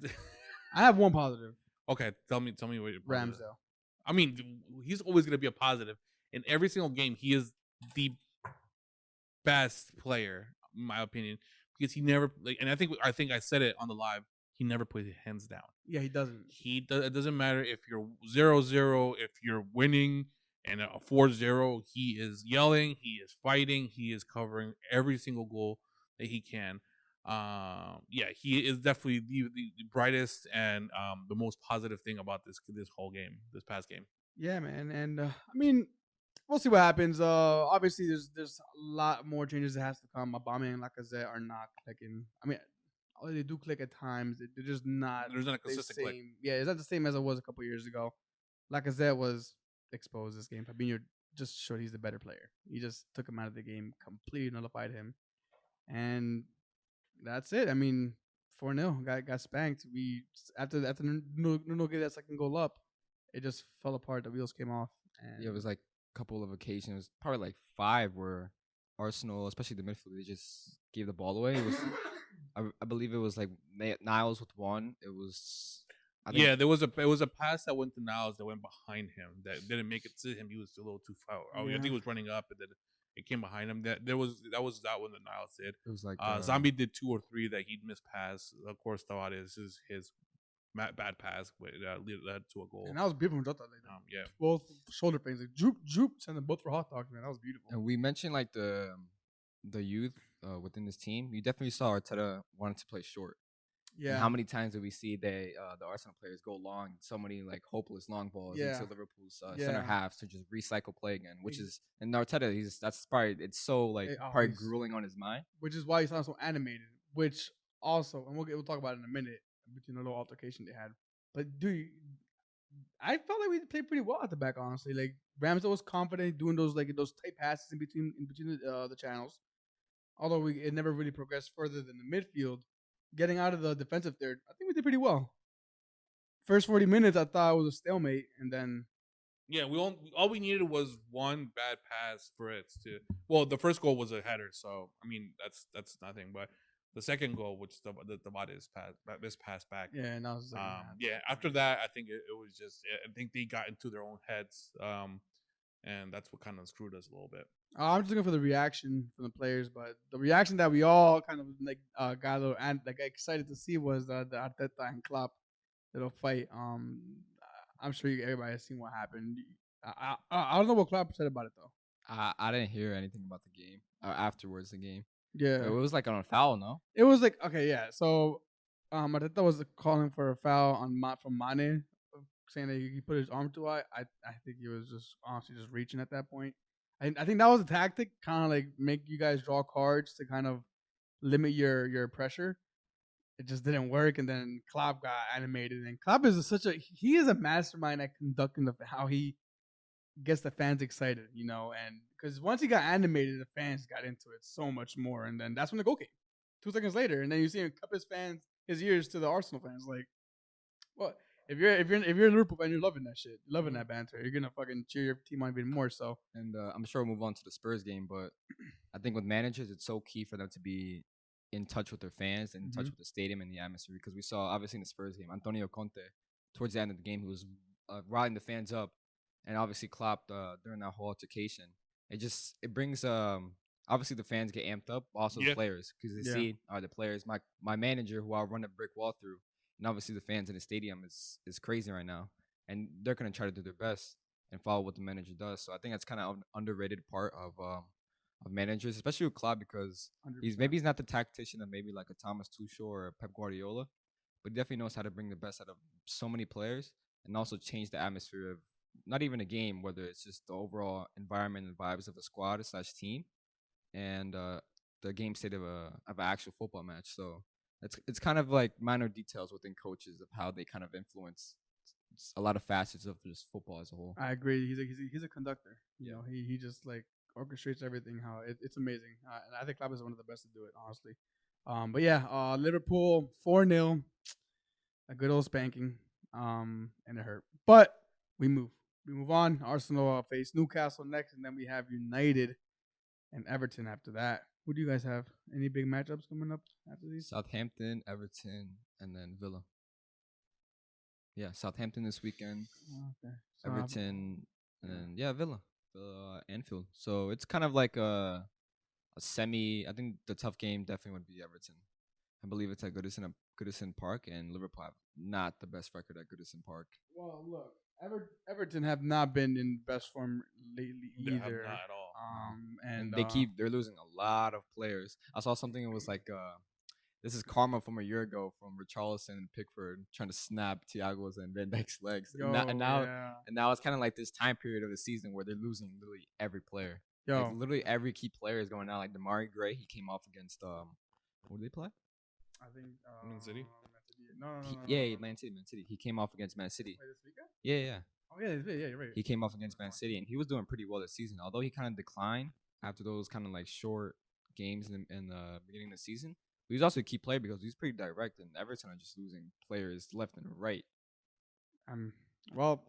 I have one positive. Okay, tell me what your Ramsdale. I mean, he's always going to be a positive in every single game. He is the best player, in my opinion, because he never and I think I said it on the live. He never puts his hands down. Yeah, he doesn't. It doesn't matter if you're 0-0, if you're winning and a 4-0. He is yelling. He is fighting. He is covering every single goal that he can. He is definitely the brightest and the most positive thing about this this past game. Yeah, man, and I mean, we'll see what happens. Obviously, there's a lot more changes that has to come. Aubameyang and Lacazette are not clicking. I mean, they do click at times. They're just not. There's not a consistent click. Yeah, it's not the same as it was a couple years ago. Lacazette was exposed this game. Fabinho just showed he's the better player. He just took him out of the game, completely nullified him, and that's it. I mean, 4-0, got spanked. We after Nuno gave that second goal up, it just fell apart. The wheels came off. And Yeah, it was like a couple of occasions, probably like 5, where Arsenal, especially the midfield, they just gave the ball away. It was, I believe it was like Niles with one. It was, I think, Yeah, there was a pass that went to Niles that went behind him that didn't make it to him. He was a little too far. I think he was running up, and then it came behind him. That was that one that Niles did. it was like Zombie did 2 or 3 that he'd missed pass. Of course, Tavares is his bad pass led to a goal. And that was beautiful. Jota, like, Yeah, both shoulder pains, like droop, send them both for hot dogs, man. That was beautiful. And we mentioned like the youth within this team. You definitely saw Arteta wanted to play short. Yeah. And how many times did we see the Arsenal players go long, so many like hopeless long balls into Liverpool's center halves to just recycle play again? Which is, and Arteta, that's probably, it's so like probably grueling on his mind. Which is why he sounds so animated. Which also, and we'll talk about it in a minute, between a little altercation they had. But dude, I felt like we played pretty well at the back, honestly. Like Ramsdale was confident doing those tight passes in between the channels. Although it never really progressed further than the midfield. Getting out of the defensive third, I think we did pretty well. First 40 minutes, I thought it was a stalemate, and then all we needed was one bad pass for it to. Well, the first goal was a header, so I mean that's nothing. But the second goal, which the Tavares pass back. Yeah, and that was after that, I think it was just. I think they got into their own heads, and that's what kind of screwed us a little bit. I'm just looking for the reaction from the players, but the reaction that we all kind of like got a little excited to see was the Arteta and Klopp little fight. I'm sure everybody has seen what happened. I don't know what Klopp said about it though. I didn't hear anything about the game afterwards. The game. Yeah, it was like on a foul, no? It was like okay, yeah. So, Arteta was calling for a foul from Mane, saying that he put his arm too high. I think he was just honestly just reaching at that point. I think that was a tactic, kind of like make you guys draw cards to kind of limit your pressure. It just didn't work, and then Klopp got animated. And Klopp is he is a mastermind at conducting how he gets the fans excited, and because once he got animated, the fans got into it so much more, and then that's when the goal came. 2 seconds later, and then you see him cup his ears to the Arsenal fans, like, what? If you're a Liverpool fan, you're loving that shit. You're loving that banter. You're gonna fucking cheer your team on even more. So, and I'm sure we'll move on to the Spurs game, but I think with managers, it's so key for them to be in touch with their fans and in touch with the stadium and the atmosphere. Because we saw obviously in the Spurs game, Antonio Conte towards the end of the game, he was riling the fans up, and obviously Klopp during that whole altercation. It brings obviously the fans get amped up, also the players, because they see the players. My manager, who I'll run a brick wall through. And obviously the fans in the stadium is crazy right now. And they're going to try to do their best and follow what the manager does. So I think that's kind of an underrated part of managers, especially with Klopp, because 100%. he's not the tactician of maybe like a Thomas Tuchel or a Pep Guardiola, but he definitely knows how to bring the best out of so many players and also change the atmosphere of not even a game, whether it's just the overall environment and vibes of the squad / team and the game state of an actual football match. So it's kind of like minor details within coaches of how they kind of influence a lot of facets of just football as a whole. I agree. He's a conductor. He just like orchestrates everything. How it's amazing. And I think Klopp is one of the best to do it, honestly. But yeah, Liverpool 4-0, a good old spanking. And it hurt, but we move on. Arsenal face Newcastle next, and then we have United and Everton after that. Who do you guys have? Any big matchups coming up after these? Southampton, Everton, and then Villa. Yeah, Southampton this weekend. Okay. Everton, and then Villa, Anfield. So it's kind of like a semi. I think the tough game definitely would be Everton. I believe it's at Goodison Park, and Liverpool have not the best record at Goodison Park. Well, look, Everton have not been in best form lately either. They have not at all. And they're losing a lot of players. I saw something. It was like this is karma from a year ago from Richarlison and Pickford trying to snap Thiago's and Van Dijk's legs. And now it's kind of like this time period of the season where they're losing literally every player. Like, literally every key player is going out. Like Damari Gray, he came off against who did they play? I think Man City. No. Yeah, Man City. He came off against Man City. Play this weekend? Yeah. Oh yeah, you're right. He came off against Man City, and he was doing pretty well this season. Although he kind of declined after those kind of like short games in the beginning of the season. But he's also a key player because he's pretty direct, and Everton are just losing players left and right. Um, well,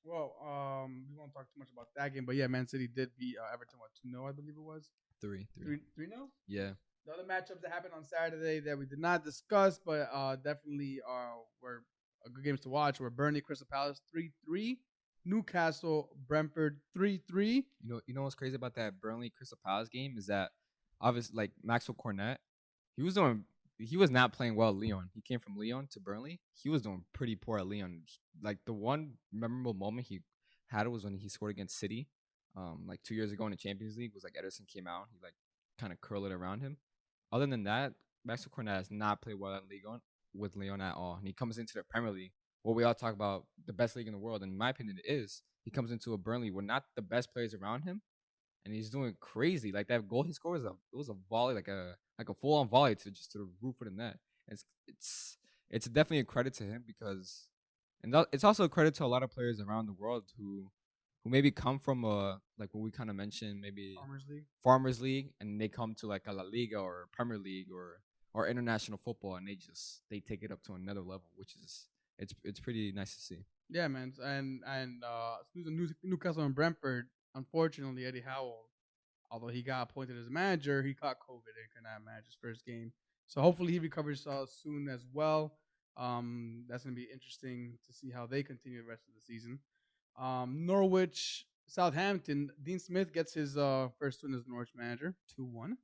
we won't talk too much about that game, but yeah, Man City did beat Everton 2-0, I believe it was 3-3. 3-0. Yeah. The other matchups that happened on Saturday that we did not discuss, but definitely were good games to watch. Were Burnley Crystal Palace 3-3, Newcastle Brentford 3-3. You know what's crazy about that Burnley Crystal Palace game is that obviously like Maxwell Cornet, he was not playing well at Lyon. He came from Lyon to Burnley. He was doing pretty poor at Lyon. Like the one memorable moment he had was when he scored against City, like 2 years ago in the Champions League. Was like Ederson came out, he like kind of curled it around him. Other than that, Maxwell Cornet has not played well at Lyon with Lyon at all. And he comes into the Premier League, where we all talk about the best league in the world. And in my opinion, it is. He comes into a Burnley with not the best players around him, and he's doing crazy. Like that goal he scored was a volley, like a full on volley to the roof of the net. It's definitely a credit to him because, and it's also a credit to a lot of players around the world who maybe come from like what we kind of mentioned, maybe Farmers League, and they come to like a La Liga or Premier League or international football, and they take it up to another level, which is it's pretty nice to see. Yeah, man, and Newcastle and Brentford. Unfortunately, Eddie Howell, although he got appointed as manager, he caught COVID and could not manage his first game. So hopefully he recovers soon as well. That's going to be interesting to see how they continue the rest of the season. Norwich, Southampton. Dean Smith gets his first win as Norwich manager, 2-1.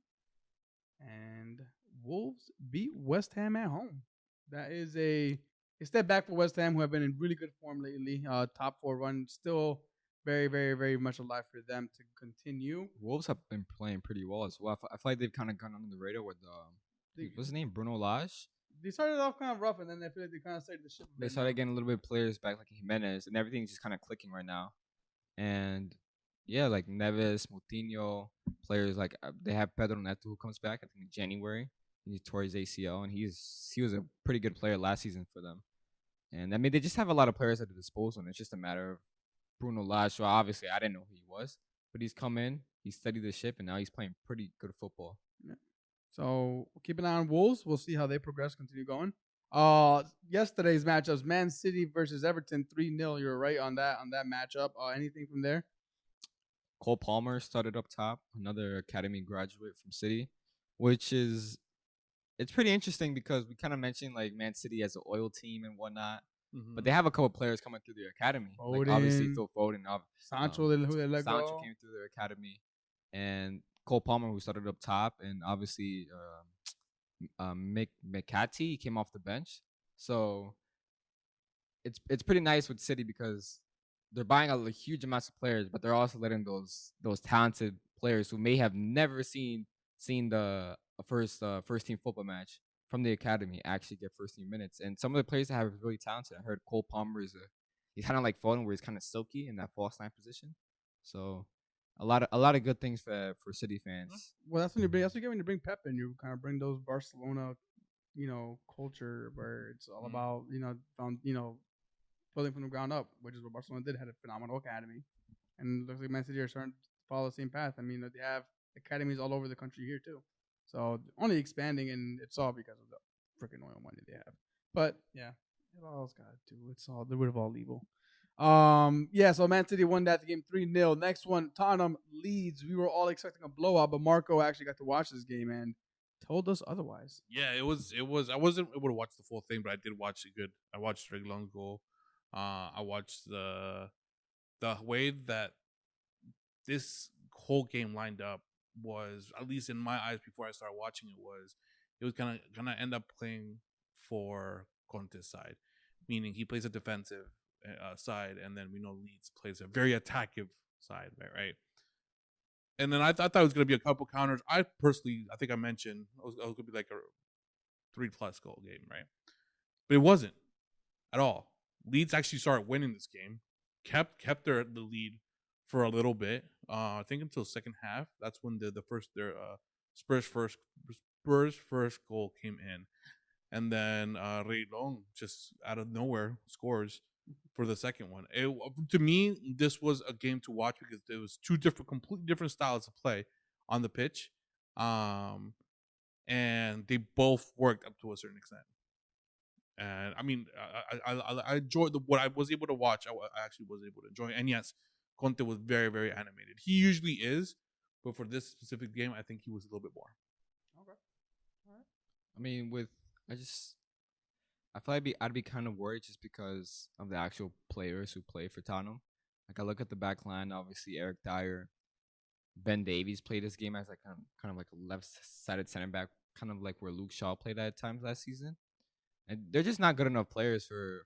And Wolves beat West Ham at home. That is a step back for West Ham, who have been in really good form lately. Top 4 run, still very, very, very much alive for them to continue. Wolves have been playing pretty well as well. I feel like they've kind of gone under the radar with what's his name, Bruno Lage. They started off kind of rough, and then I feel like they kind of started the ship. They started getting a little bit of players back, like Jimenez, and everything's just kind of clicking right now. And yeah, like Neves, Moutinho, players like they have Pedro Neto who comes back, I think in January. He tore his ACL, and he was a pretty good player last season for them. And I mean, they just have a lot of players at their disposal, and it's just a matter of Bruno Lage. So obviously, I didn't know who he was, but he's come in, he steadied the ship, and now he's playing pretty good football. Yeah. So keep an eye on Wolves. We'll see how they progress, continue going. Yesterday's matchups: Man City versus Everton, 3-0. You're right on that matchup. Anything from there? Cole Palmer started up top, another academy graduate from City, which is it's pretty interesting because we kind of mentioned like Man City as an oil team and whatnot, but they have a couple players coming through their academy. Like obviously Phil Foden, Sancho, who they let Sancho go. came through their academy, and Cole Palmer, who started up top, and obviously McCarthy came off the bench. So it's pretty nice with City because they're buying a huge amounts of players, but they're also letting those talented players who may have never seen the first team football match from the academy actually get first team minutes. And some of the players that have really talented. I heard Cole Palmer he's kind of like Foden, where he's kind of silky in that false nine position. So a lot of good things for City fans. Well, that's when you get when you bring Pep in. You kind of bring those Barcelona, culture where it's all about building from the ground up, which is what Barcelona did. Had a phenomenal academy, and it looks like Man City are starting to follow the same path. I mean, they have academies all over the country here too, so only expanding, and it's all because of the freaking oil money they have. But yeah, it all's got to do. It's all the root of all evil. So Man City won that game 3-0. Next one, Tottenham Leeds. We were all expecting a blowout, but Marco actually got to watch this game and told us otherwise. Yeah, it was. I wasn't able to watch the full thing, but I did watch it good. I watched Reguilon's goal. I watched the way that this whole game lined up was, at least in my eyes before I started watching it, was gonna end up playing for Conte's side, meaning he plays a defensive side, and then we know Leeds plays a very attacking side, right? And then I thought it was going to be a couple counters. I think I mentioned it was going to be like a 3+ goal game, right? But it wasn't at all. Leeds actually started winning this game, kept the lead for a little bit. I think until second half. That's when the Spurs first goal came in, and then Reguilón just out of nowhere scores. for the second one. To me, this was a game to watch because there was two completely different styles of play on the pitch, and they both worked up to a certain extent. And I mean, I enjoyed what I was able to watch. I actually was able to enjoy. And yes, Conte was very, very animated. He usually is, but for this specific game, I think he was a little bit more. Okay. All right. I mean, I feel like I'd be kind of worried just because of the actual players who play for Tottenham. Like I look at the back line, obviously Eric Dyer, Ben Davies played this game as like kind of like a left-sided center back, kind of like where Luke Shaw played at times last season. And they're just not good enough players for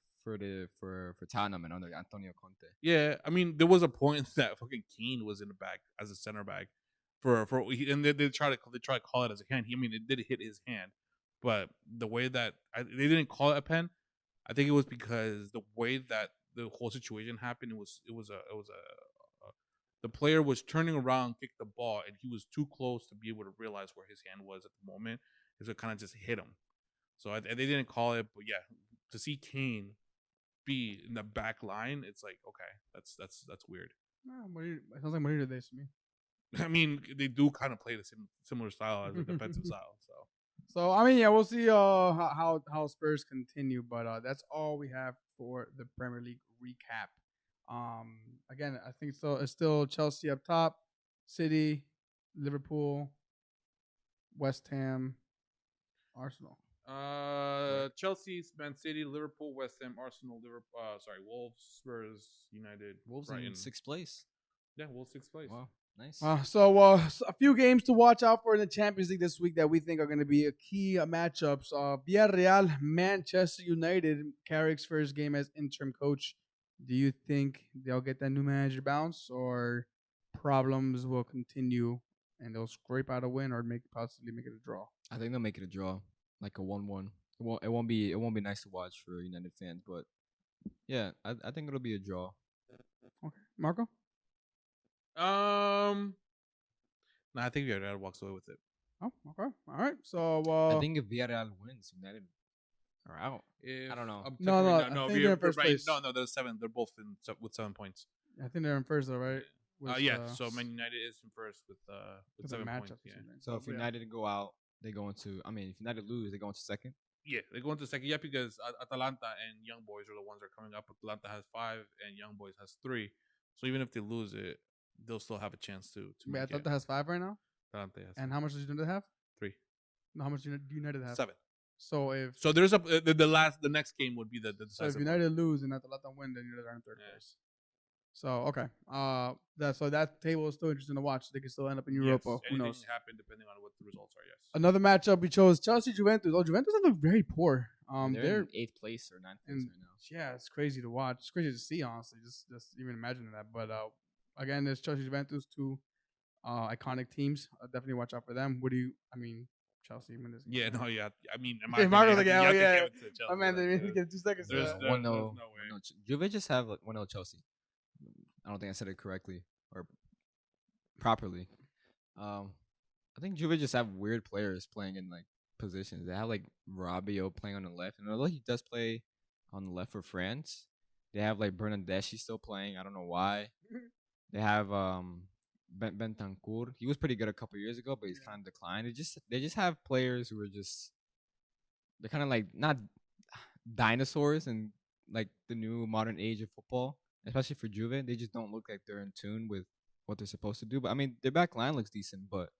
Tottenham and under Antonio Conte. Yeah, I mean, there was a point that fucking Keane was in the back as a center back and they try to call it as a hand. I mean, it did hit his hand, but the way that they didn't call it a pen, I think it was because the way that the whole situation happened, the player was turning around, kicked the ball, and he was too close to be able to realize where his hand was at the moment. So it kind of just hit him. So they didn't call it, but yeah, to see Kane be in the back line, it's like, okay, that's weird. It sounds like Marino days to me. I mean, they do kind of play the similar style as a defensive style. So I mean, yeah, we'll see how Spurs continue, but that's all we have for the Premier League recap. Again, I think so. It's still Chelsea up top, City, Liverpool, West Ham, Arsenal. Chelsea, Man City, Liverpool, West Ham, Arsenal, Wolves, Spurs, United, Wolves Brighton. in 6th place. Yeah, Wolves 6th place. Wow, nice. So a few games to watch out for in the Champions League this week that we think are going to be a key matchups. Villarreal, Manchester United, Carrick's first game as interim coach. Do you think they'll get that new manager bounce, or problems will continue and they'll scrape out a win, or possibly make it a draw? I think they'll make it a draw, like a 1-1. It won't be nice to watch for United fans, but yeah, I think it'll be a draw. Okay, Marco. I think Villarreal walks away with it. Oh, okay, all right. So I think if Villarreal wins, United are out. I don't know. I think they're in first place. No, they're 7. They're both with 7 points. I think they're in first, though, right? So Man United is in first with 7 points. Yeah. So if United go out, they go into. I mean, if United lose, they go into second. Yeah, they go into second. Yeah, because Atalanta and Young Boys are the ones that are coming up. Atalanta has 5 and Young Boys has 3. So even if they lose it, they'll still have a chance to make it. Atalanta has 5 right now. Atalanta has. And how much does United have? 3. No, how much do United have? 7. So if there's the next game would be the decisive. So if United lose and Atalanta win, then United are in 3rd place. So okay, that table is still interesting to watch. They can still end up in Europa. Who knows? Anything can happen depending on what the results are. Yes. Another matchup we chose: Chelsea Juventus. Oh, Juventus have looked very poor. They're in 8th place or 9th place right now. Yeah, it's crazy to watch. It's crazy to see, honestly. Just even imagining that. But again, there's Chelsea Juventus, 2 iconic teams. Definitely watch out for them. Chelsea win this game. Yeah, no, yeah. I mean, Marco's like, yeah. I mean, they didn't get 2 seconds. There's no way. Juve just have 1-0 Chelsea. I don't think I said it correctly or properly. I think Juve just have weird players playing in like positions. They have like Rabiot playing on the left, and although he does play on the left for France, they have like Bernardeschi still playing. I don't know why. They have Bentancur. He was pretty good a couple years ago, but he's kind of declined. They just have players who are they're kind of like not dinosaurs in like the new modern age of football, especially for Juve. They just don't look like they're in tune with what they're supposed to do. But I mean, their back line looks decent, but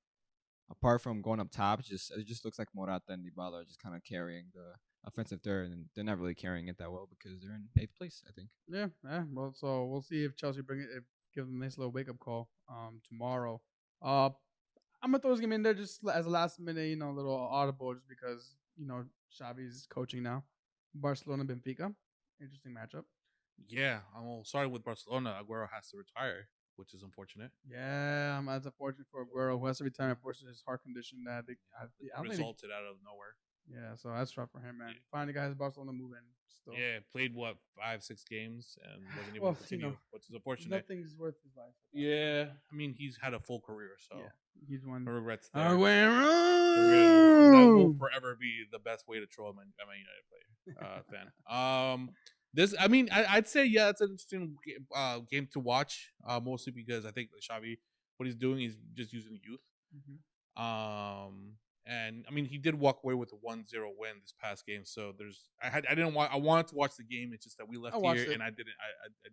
apart from going up top, it just looks like Morata and Dybala are just kind of carrying the offensive third, and they're not really carrying it that well because they're in 8th place, I think. Yeah. Well, so we'll see if Chelsea give them a nice little wake up call tomorrow. I'm gonna throw this game in there just as a last minute, little audible, just because Xavi's coaching now. Barcelona Benfica, interesting matchup. Yeah, I'm sorry with Barcelona. Aguero has to retire, which is unfortunate. Yeah, that's unfortunate for Aguero, who has to retire. Unfortunately, his heart condition that resulted out of nowhere. Yeah, so that's rough for him, man. Yeah. Finally got his Barcelona move in. Still. Yeah, played 5-6 games and wasn't able to continue, which is unfortunate. Nothing's worth his life. Yeah, I mean he's had a full career, so yeah, he's won. No regrets there. Aguero! That will forever be the best way to troll a Man United player fan. This, I mean, I'd say it's an interesting game to watch. Mostly because I think Xavi, what he's doing is just using youth. And I mean, he did walk away with a 1-0 win this past game. So I wanted to watch the game. It's just that we left here and I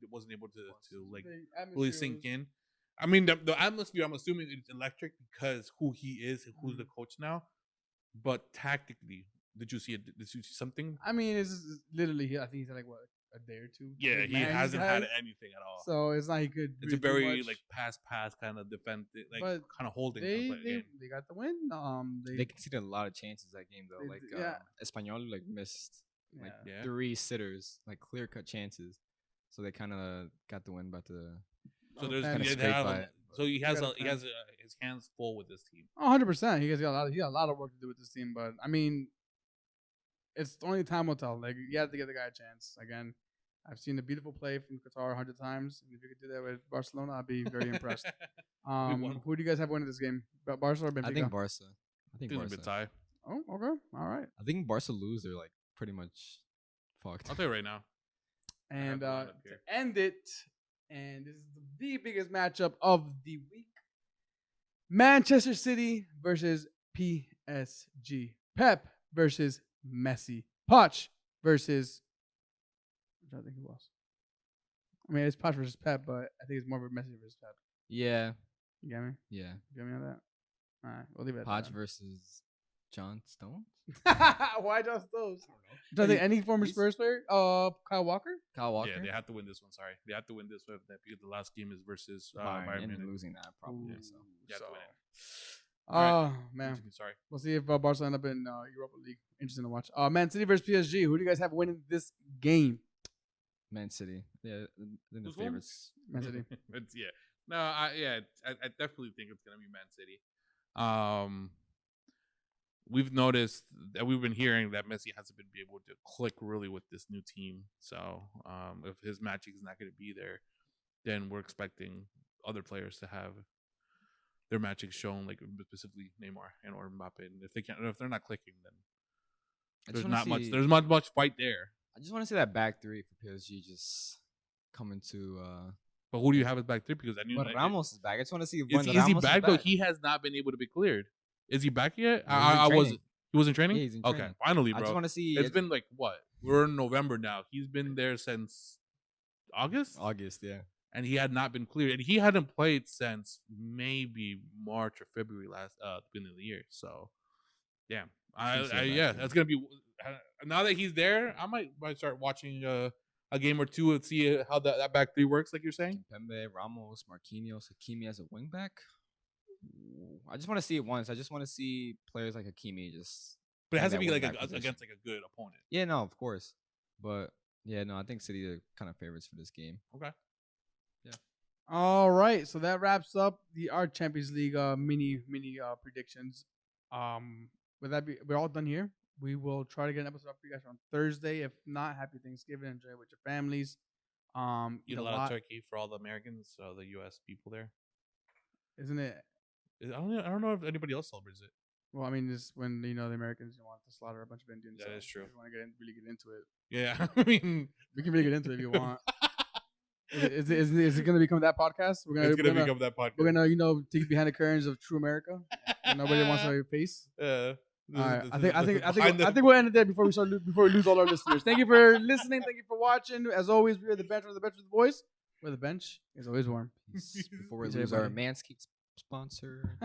wasn't able to like really sink in. I mean, the atmosphere, I'm assuming it's electric because who he is and who's the coach now. But tactically, did you see it? Did you see something? I mean, it's literally, I think he's had like what, a day or two. Yeah, he hasn't had anything at all. So it's not he could. It's a very like pass kind of defense, like kind of holding. They got the win. They conceded a lot of chances that game though. Like Espanyol like missed like 3 sitters, like clear cut chances. So they kind of got the win, but so he has his hands full with this team. 100%. He got a lot of work to do with this team, but I mean, it's only time will tell. Like you have to give the guy a chance. Again, I've seen the beautiful play from Qatar 100 times. And if you could do that with Barcelona, I'd be very impressed. Who do you guys have winning this game? Barca or Benfica? I think Barca. It's a bit tie. Oh, okay, all right. I think Barca lose. They're like pretty much fucked. I'll tell you right now. And to end it, and this is the biggest matchup of the week: Manchester City versus PSG. Pep versus Messi. Poch versus. I'm trying to think who else. I mean, it's Poch versus Pep, but I think it's more of a Messi versus Pep. Yeah. You get me? Yeah. You get me on that? All right, we'll leave it at Poch that. versus John Stones? Why John Stones? Do you think any former Spurs player? Kyle Walker? Kyle Walker? Yeah, they have to win this one. Sorry. They have to win this one because the last game is versus Bayern and losing that probably. So. Yeah, Oh, man. Continue, sorry. We'll see if Barca end up in Europa League. Interesting to watch. Man City versus PSG. Who do you guys have winning this game? Man City. Yeah, they're the Who's favorites. Man City. Yeah. No, I definitely think it's gonna be Man City. We've noticed that we've been hearing that Messi hasn't been able to click really with this new team. So if his magic is not going to be there, then we're expecting other players to have their magic shown, like specifically Neymar and or Mbappe. And if they're not clicking, then there's not much fight there. I just want to see that back three for PSG just coming to. But who do you have as back three? Because I knew Ramos is back. I just want to see. Is he back though? He has not been able to be cleared. Is he back yet? He was in training? Yeah, he's in training. Okay, finally, bro. I just want to see. It's been like what? We're in November now. He's been there since August? August, yeah. And he had not been cleared. And he hadn't played since maybe March or February beginning of the year. So, yeah. That's going to be... Now that he's there, I might start watching a game or two and see how that back three works, like you're saying. Kimpembe, Ramos, Marquinhos, Hakimi as a wingback. I just want to see it once. I just want to see players like Hakimi just. But it has to be like against like a good opponent. Yeah, no, of course. But yeah, no, I think City are kind of favorites for this game. Okay. Yeah. All right, so that wraps up our Champions League mini predictions. With that, we're all done here. We will try to get an episode up for you guys on Thursday. If not, happy Thanksgiving. Enjoy it with your families. Eat a lot of turkey for all the Americans, the U.S. people there. Isn't it? I don't know if anybody else celebrates it. Well, I mean, it's when the Americans want to slaughter a bunch of Indians. That is true. If you want to really get into it. Yeah, I mean, we can really get into it if you want. Is it going to become that podcast? It's going to become that podcast. We're gonna take behind the curtains of true America. And nobody wants to know your face. Yeah. All right. I think we'll end it there before we lose all our listeners. Thank you for listening. Thank you for watching. As always, we are the bench with the boys. Where the bench is always warm. Before we lose our Manscaped sponsor.